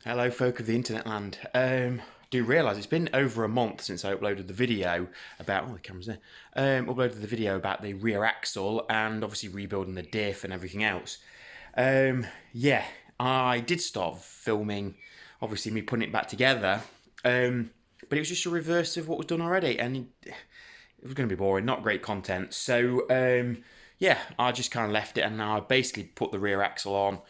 Hello, folk of the internet land. Do realise it's been over a month since I uploaded the video about. Oh, the camera's there. Uploaded the video about the rear axle and obviously rebuilding the diff and everything else. Yeah, I did start filming, obviously me putting it back together. But it was just a reverse of what was done already, and it was going to be boring, not great content. So yeah, I just kind of left it, and now I basically put the rear axle on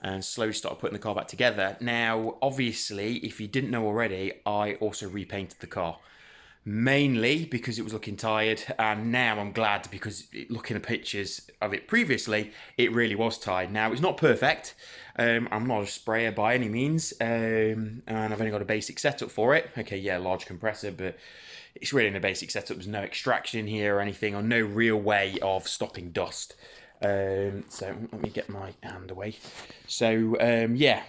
and slowly started putting the car back together. Now, obviously, if you didn't know already, I also repainted the car. Mainly because it was looking tired, and now I'm glad because looking at pictures of it previously, it really was tired. Now, it's not perfect. I'm not a sprayer by any means, and I've only got a basic setup for it. Okay, yeah, large compressor, but it's really in a basic setup. There's no extraction in here or anything, or no real way of stopping dust. So let me get my hand away. So yeah,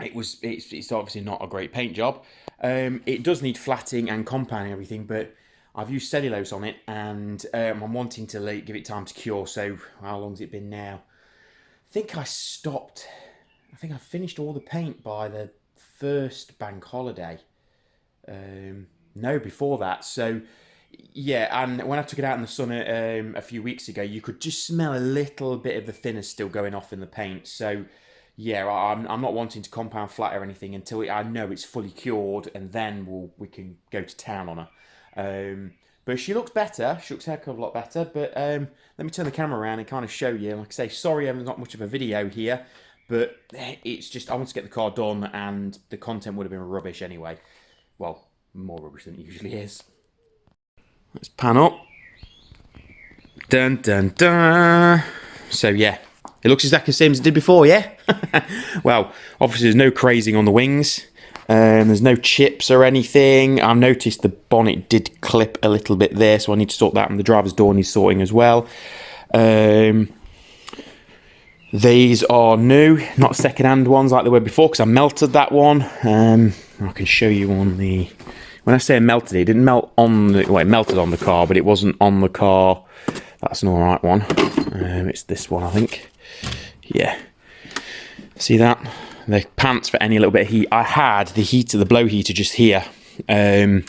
it's obviously not a great paint job. It does need flatting and compounding everything, but I've used cellulose on it, and I'm wanting to give it time to cure. So how long's it been now? I think I stopped. I think I finished all the paint by the first bank holiday. No, before that. So yeah, and when I took it out in the sun a few weeks ago, you could just smell a little bit of the thinner still going off in the paint. So yeah, I'm not wanting to compound flat or anything until I know it's fully cured, and then we can go to town on her. But she looks better. She looks a heck of a lot better. But let me turn the camera around and kind of show you. Like I say, sorry, there's not much of a video here, but it's just I want to get the car done, and the content would have been rubbish anyway. Well, more rubbish than it usually is. Let's pan up. Dun dun dun. So yeah, it looks exactly the same as it did before, yeah? Well, obviously there's no crazing on the wings. There's no chips or anything. I've noticed the bonnet did clip a little bit there, so I need to sort that, and the driver's door needs sorting as well. These are new, not second-hand ones like they were before, because I melted that one. I can show you on the... When I say melted, it didn't melt on the... Well, it melted on the car, but it wasn't on the car. That's an alright one. It's this one, I think. Yeah. See that? The pants for any little bit of heat. I had the heater, the blow heater just here. Trying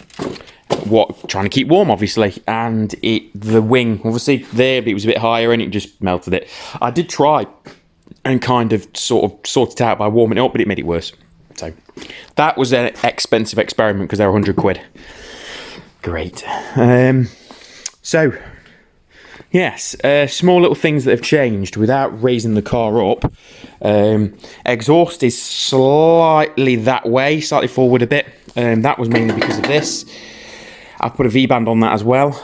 to keep warm, obviously. And the wing, obviously, there, but it was a bit higher and it just melted it. I did try and kind of sort it out by warming it up, but it made it worse. So that was an expensive experiment because they were 100 quid. Great. So, yes, small little things that have changed without raising the car up. Exhaust is slightly that way, slightly forward a bit. That was mainly because of this. I've put a V-band on that as well.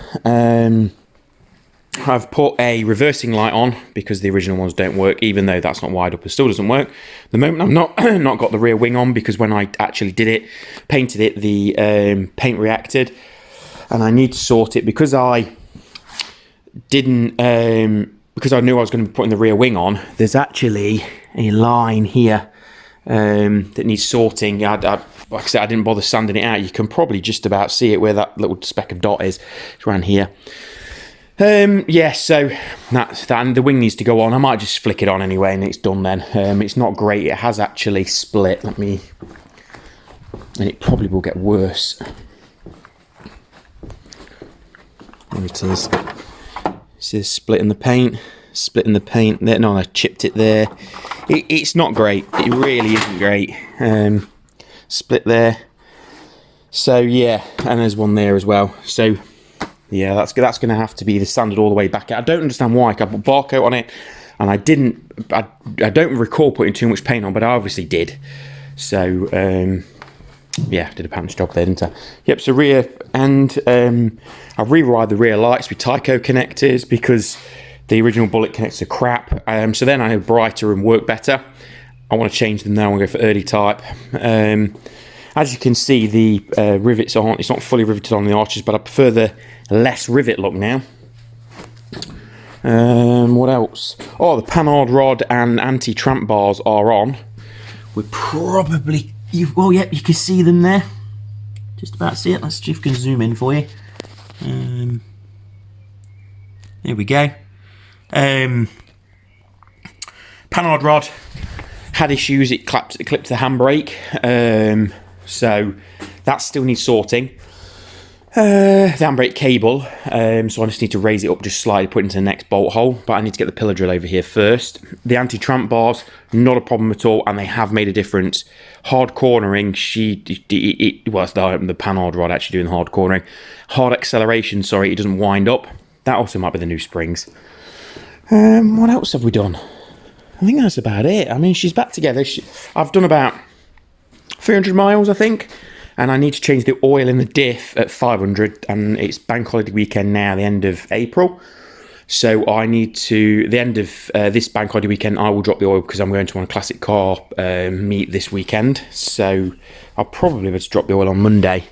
I've put a reversing light on because the original ones don't work, even though that's not wide up, it still doesn't work. At the moment I've not got the rear wing on because when I actually did it, painted it, the paint reacted, and I need to sort it because I didn't, because I knew I was going to be putting the rear wing on. There's actually a line here that needs sorting. Like I said, I didn't bother sanding it out. You can probably just about see it where that little speck of dot is. It's around here. Yeah, so that's that, and the wing needs to go on. I might just flick it on anyway and it's done then. It's not great. It has actually split. And it probably will get worse. There it is. See this splitting the paint there. No, I chipped it there. It's not great. It really isn't great. Split there. So yeah, and there's one there as well. So yeah, that's going to have to be the sanded all the way back. I don't understand why. I put bar coat on it, and I don't recall putting too much paint on, but I obviously did. So yeah, did a pants job there, didn't I? Yep. So rear end. I've rewired the rear lights with Tyco connectors because the original bullet connectors are crap. So then I know brighter and work better. I want to change them now and go for early type. As you can see, the rivets aren't, it's not fully riveted on the arches, but I prefer the less rivet look now. What else? Oh, the Panhard rod and anti-tramp bars are on. We're probably, well, yep, you can see them there. Just about see it. Let's see if we can zoom in for you. There we go. Panhard rod had issues. It clipped the handbrake, so that still needs sorting. The handbrake cable, so I just need to raise it up just slightly, put it into the next bolt hole, but I need to get the pillar drill over here first. The anti-tramp bars, not a problem at all, and they have made a difference. Hard cornering, well, it's the Panhard rod actually doing the hard cornering. Hard acceleration, sorry, it doesn't wind up. That also might be the new springs. What else have we done? I think that's about it. I mean, she's back together. I've done about 300 miles, I think. And I need to change the oil in the diff at 500, and it's bank holiday weekend now, the end of April. So I need to, the end of this bank holiday weekend, I will drop the oil because I'm going to one classic car meet this weekend. So I'll probably be able to drop the oil on Monday.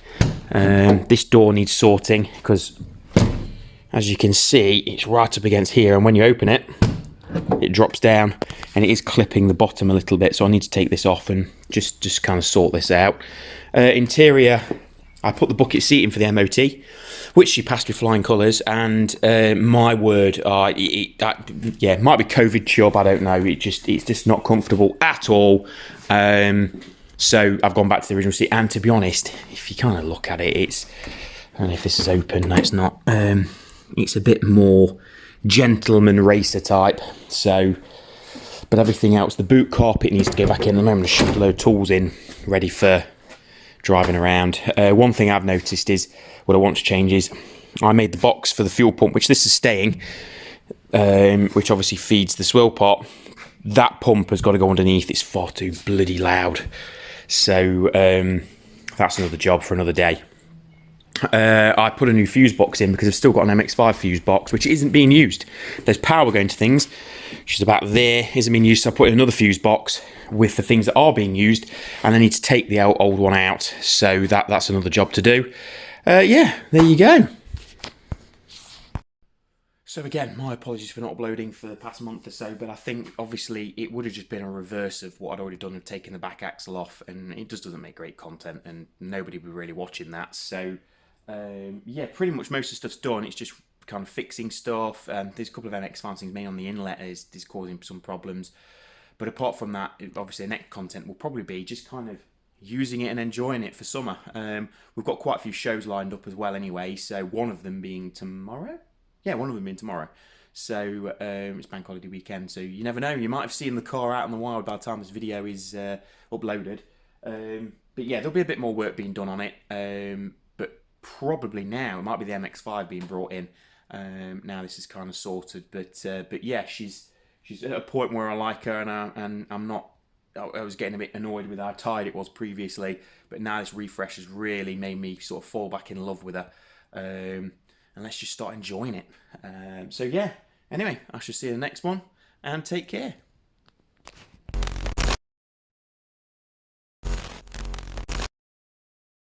This door needs sorting because, as you can see, it's right up against here, and when you open it, it drops down, and it is clipping the bottom a little bit. So I need to take this off and just kind of sort this out. Interior, I put the bucket seat in for the MOT, which she passed with flying colours, and my word, might be COVID chub, I don't know, it's just not comfortable at all. So I've gone back to the original seat, and to be honest, if you kind of look at it, I don't know if this is open, no it's not, it's a bit more gentleman racer type, so, but everything else, the boot carpet needs to go back in. I'm going to shove a load of tools in, ready for driving around. One thing I've noticed is, what I want to change is, I made the box for the fuel pump, which this is staying, which obviously feeds the swill pot. That pump has got to go underneath, it's far too bloody loud. So that's another job for another day. I put a new fuse box in because I've still got an MX-5 fuse box, which isn't being used. There's power going to things, which is about there, isn't being used, so I put in another fuse box with the things that are being used, and I need to take the old one out, so that's another job to do. Yeah, there you go. So again, my apologies for not uploading for the past month or so, but I think obviously it would have just been a reverse of what I'd already done of taking the back axle off, and it just doesn't make great content, and nobody would be really watching that. So yeah, pretty much most of the stuff's done. It's just kind of fixing stuff. There's a couple of MX-5 things made on the inlet is causing some problems. But apart from that, obviously the next content will probably be just kind of using it and enjoying it for summer. We've got quite a few shows lined up as well anyway, so one of them being tomorrow. Yeah, one of them being tomorrow. So it's bank holiday weekend, so you never know. You might have seen the car out in the wild by the time this video is uploaded. But yeah, there'll be a bit more work being done on it. But probably now, it might be the MX-5 being brought in. Now this is kind of sorted. But yeah, she's at a point where I like her, and I'm not. I was getting a bit annoyed with how tired it was previously, but now this refresh has really made me sort of fall back in love with her. And let's just start enjoying it. So yeah, anyway, I shall see you in the next one, and take care.